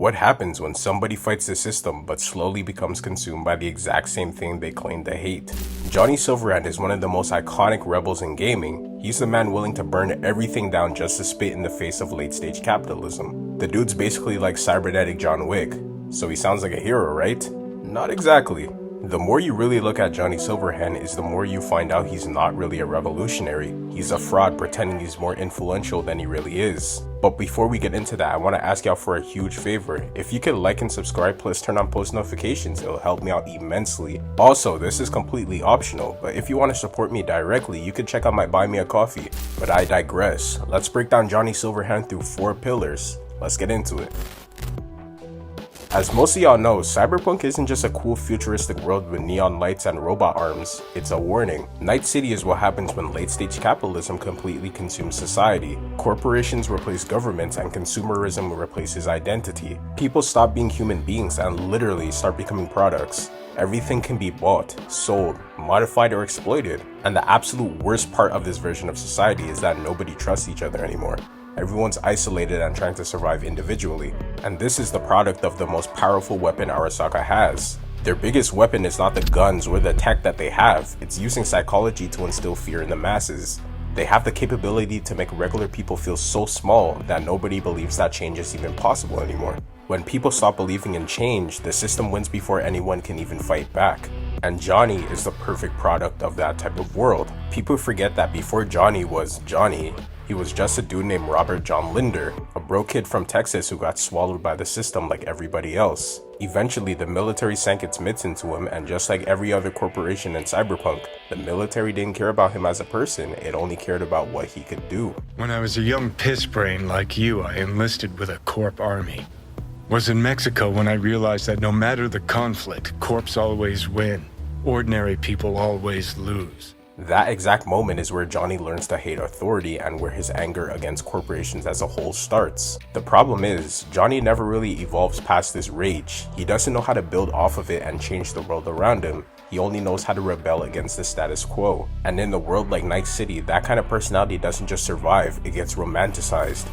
What happens when somebody fights the system but slowly becomes consumed by the exact same thing they claim to hate? Johnny Silverhand is one of the most iconic rebels in gaming. He's the man willing to burn everything down just to spit in the face of late-stage capitalism. The dude's basically like cybernetic John Wick, so he sounds like a hero, right? Not exactly. The more you really look at Johnny Silverhand is the more you find out he's not really a revolutionary. He's a fraud pretending he's more influential than he really is. But before we get into that, I want to ask y'all for a huge favor. If you could like and subscribe, plus turn on post notifications, it'll help me out immensely. Also, this is completely optional, but if you want to support me directly, you can check out my Buy Me a Coffee. But I digress. Let's break down Johnny Silverhand through 4 pillars. Let's get into it. As most of y'all know, Cyberpunk isn't just a cool futuristic world with neon lights and robot arms, it's a warning. Night City is what happens when late-stage capitalism completely consumes society. Corporations replace governments and consumerism replaces identity. People stop being human beings and literally start becoming products. Everything can be bought, sold, modified, or exploited. And the absolute worst part of this version of society is that nobody trusts each other anymore. Everyone's isolated and trying to survive individually. And this is the product of the most powerful weapon Arasaka has. Their biggest weapon is not the guns or the tech that they have, it's using psychology to instill fear in the masses. They have the capability to make regular people feel so small that nobody believes that change is even possible anymore. When people stop believing in change, the system wins before anyone can even fight back. And Johnny is the perfect product of that type of world. People forget that before Johnny was Johnny, he was just a dude named Robert John Linder, a broke kid from Texas who got swallowed by the system like everybody else. Eventually, the military sank its mitts into him, and just like every other corporation in Cyberpunk, the military didn't care about him as a person, it only cared about what he could do. When I was a young pissbrain like you, I enlisted with a corp army. Was in Mexico when I realized that no matter the conflict, corps always win. Ordinary people always lose. That exact moment is where Johnny learns to hate authority and where his anger against corporations as a whole starts. The problem is, Johnny never really evolves past this rage. He doesn't know how to build off of it and change the world around him. He only knows how to rebel against the status quo. And in a world like Night City, that kind of personality doesn't just survive, it gets romanticized.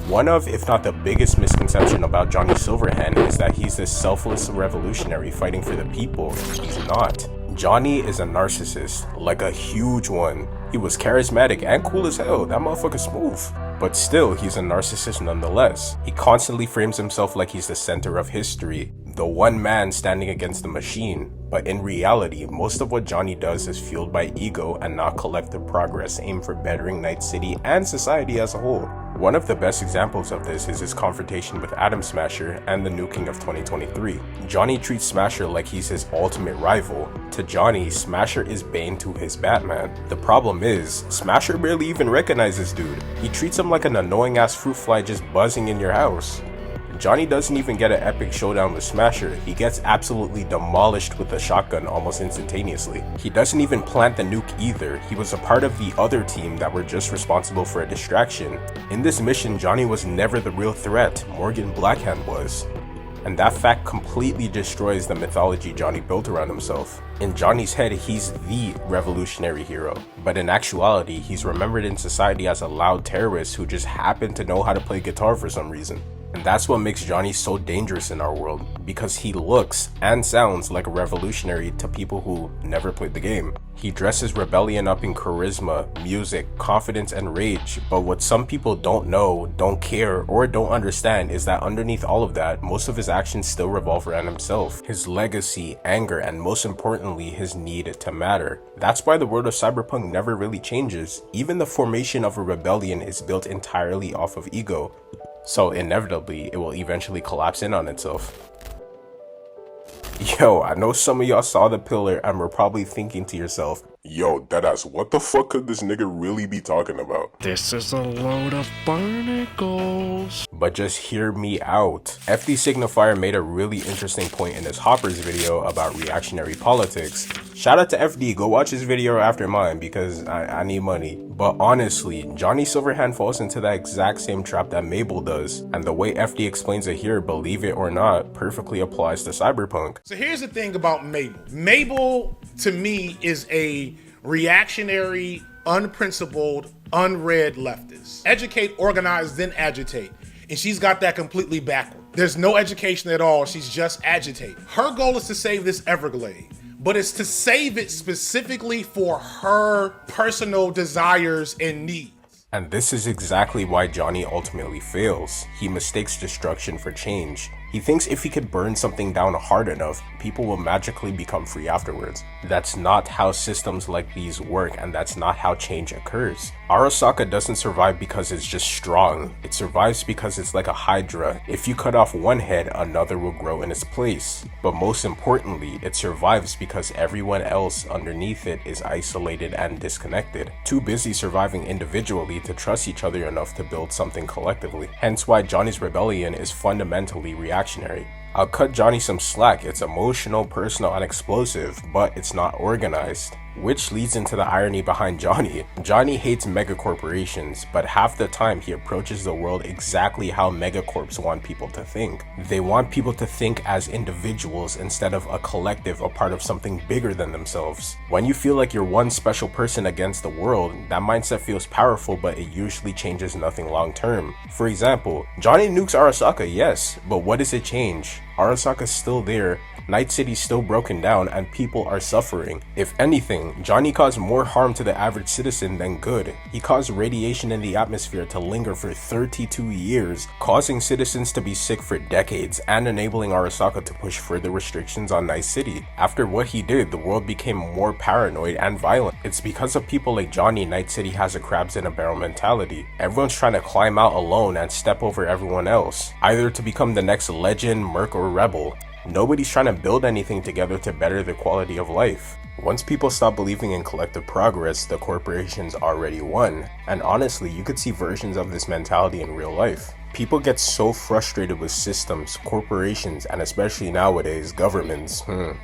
One of, if not the biggest misconception about Johnny Silverhand is that he's this selfless revolutionary fighting for the people. He's not. Johnny is a narcissist, like a huge one. He was charismatic and cool as hell, that motherfucker's smooth. But still, he's a narcissist nonetheless. He constantly frames himself like he's the center of history, the one man standing against the machine. But in reality, most of what Johnny does is fueled by ego and not collective progress aimed for bettering Night City and society as a whole. One of the best examples of this is his confrontation with Atom Smasher and the nuking of 2023. Johnny treats Smasher like he's his ultimate rival. To Johnny, Smasher is Bane to his Batman. The problem is, Smasher barely even recognizes dude. He treats him like an annoying ass fruit fly just buzzing in your house. Johnny doesn't even get an epic showdown with Smasher, he gets absolutely demolished with a shotgun almost instantaneously. He doesn't even plant the nuke either, he was a part of the other team that were just responsible for a distraction. In this mission, Johnny was never the real threat, Morgan Blackhand was. And that fact completely destroys the mythology Johnny built around himself. In Johnny's head, he's the revolutionary hero, but in actuality, he's remembered in society as a loud terrorist who just happened to know how to play guitar for some reason. And that's what makes Johnny so dangerous in our world, because he looks and sounds like a revolutionary to people who never played the game. He dresses rebellion up in charisma, music, confidence, and rage, but what some people don't know, don't care, or don't understand is that underneath all of that, most of his actions still revolve around himself, his legacy, anger, and most importantly, his need to matter. That's why the world of Cyberpunk never really changes. Even the formation of a rebellion is built entirely off of ego. So inevitably, it will eventually collapse in on itself. Yo, I know some of y'all saw the pillar and were probably thinking to yourself, yo, deadass, what the fuck could this nigga really be talking about? This is a load of barnacles. But just hear me out. FD Signifier made a really interesting point in his Hoppers video about reactionary politics. Shout out to FD, go watch his video after mine because I need money. But honestly, Johnny Silverhand falls into that exact same trap that Mabel does. And the way FD explains it here, believe it or not, perfectly applies to Cyberpunk. So here's the thing about Mabel. Mabel, to me, is a reactionary, unprincipled, unread leftist. Educate, organize, then agitate. and she's got that completely backward. There's no education at all. She's just agitated. Her goal is to save this Everglade, but it's to save it specifically for her personal desires and needs. And this is exactly why Johnny ultimately fails. He mistakes destruction for change. He thinks if he could burn something down hard enough, people will magically become free afterwards. That's not how systems like these work, and that's not how change occurs. Arasaka doesn't survive because it's just strong. It survives because it's like a hydra. If you cut off one head, another will grow in its place. But most importantly, it survives because everyone else underneath it is isolated and disconnected, too busy surviving individually to trust each other enough to build something collectively. Hence why Johnny's rebellion is fundamentally reactionary. I'll cut Johnny some slack. It's emotional, personal, and explosive, but it's not organized. Which leads into the irony behind Johnny. Johnny hates megacorporations, but half the time he approaches the world exactly how megacorps want people to think. They want people to think as individuals instead of a collective, a part of something bigger than themselves. When you feel like you're one special person against the world, that mindset feels powerful, but it usually changes nothing long term. For example, Johnny nukes Arasaka, yes, but what does it change? Arasaka's still there, Night City's still broken down, and people are suffering. If anything, Johnny caused more harm to the average citizen than good. He caused radiation in the atmosphere to linger for 32 years, causing citizens to be sick for decades, and enabling Arasaka to push further restrictions on Night City. After what he did, the world became more paranoid and violent. It's because of people like Johnny, Night City has a crabs in a barrel mentality. Everyone's trying to climb out alone and step over everyone else, either to become the next legend, merc, or rebel. Nobody's trying to build anything together to better their quality of life. Once people stop believing in collective progress, the corporations already won. And honestly, you could see versions of this mentality in real life. People get so frustrated with systems, corporations, and especially nowadays, governments,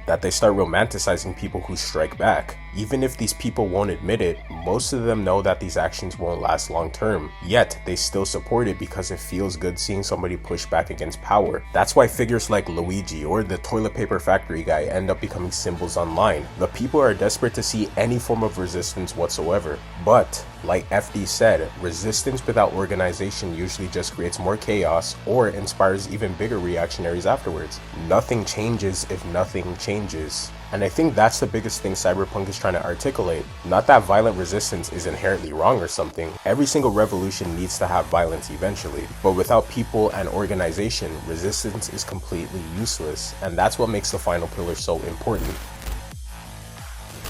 that they start romanticizing people who strike back. Even if these people won't admit it, most of them know that these actions won't last long term. Yet, they still support it because it feels good seeing somebody push back against power. That's why figures like Luigi or the toilet paper factory guy end up becoming symbols online. The people are desperate to see any form of resistance whatsoever. But, like FD said, resistance without organization usually just creates more chaos or inspires even bigger reactionaries afterwards. Nothing changes if nothing changes. And I think that's the biggest thing Cyberpunk is trying to articulate. Not that violent resistance is inherently wrong or something. Every single revolution needs to have violence eventually. But without people and organization, resistance is completely useless. And that's what makes the final pillar so important.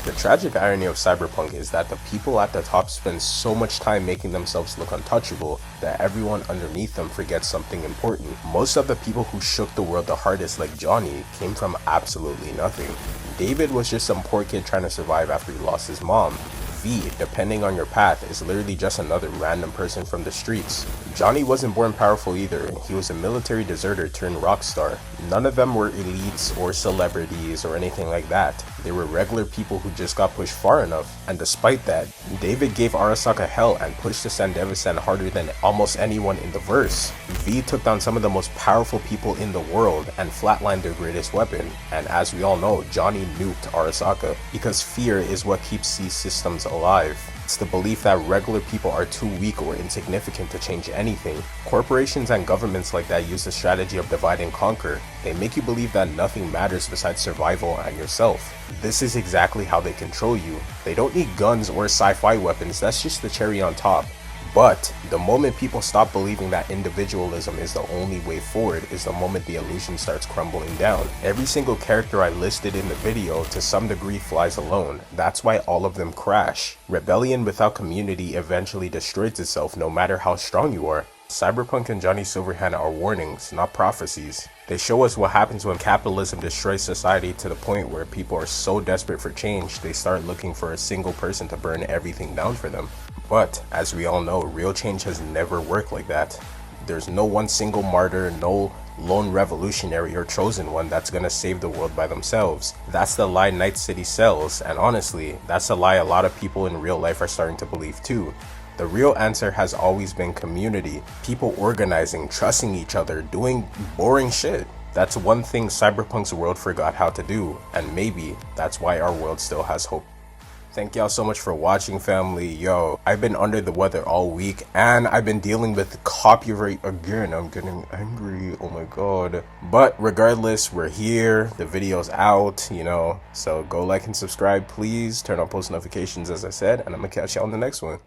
The tragic irony of Cyberpunk is that the people at the top spend so much time making themselves look untouchable that everyone underneath them forgets something important. Most of the people who shook the world the hardest, like Johnny, came from absolutely nothing. David was just some poor kid trying to survive after he lost his mom. V, depending on your path, is literally just another random person from the streets. Johnny wasn't born powerful either. He was a military deserter turned rock star. None of them were elites or celebrities or anything like that. They were regular people who just got pushed far enough. And despite that, David gave Arasaka hell and pushed the Sandevisan harder than almost anyone in the verse. V took down some of the most powerful people in the world and flatlined their greatest weapon. And as we all know, Johnny nuked Arasaka because fear is what keeps these systems alive. It's the belief that regular people are too weak or insignificant to change anything. Corporations and governments like that use the strategy of divide and conquer. They make you believe that nothing matters besides survival and yourself. This is exactly how they control you. They don't need guns or sci-fi weapons, that's just the cherry on top. But the moment people stop believing that individualism is the only way forward is the moment the illusion starts crumbling down. Every single character I listed in the video to some degree flies alone. That's why all of them crash. Rebellion without community eventually destroys itself no matter how strong you are. Cyberpunk and Johnny Silverhand are warnings, not prophecies. They show us what happens when capitalism destroys society to the point where people are so desperate for change, they start looking for a single person to burn everything down for them. But, as we all know, real change has never worked like that. There's no one single martyr, no lone revolutionary or chosen one that's gonna save the world by themselves. That's the lie Night City sells, and honestly, that's a lie a lot of people in real life are starting to believe too. The real answer has always been community, people organizing, trusting each other, doing boring shit. That's one thing Cyberpunk's world forgot how to do, and maybe that's why our world still has hope. Thank y'all so much for watching, family. Yo, I've been under the weather all week and I've been dealing with copyright again. I'm getting angry. Oh my god. But regardless, we're here. The video's out, you know. So go like and subscribe, please. Turn on post notifications, as I said, and I'm gonna catch y'all in the next one.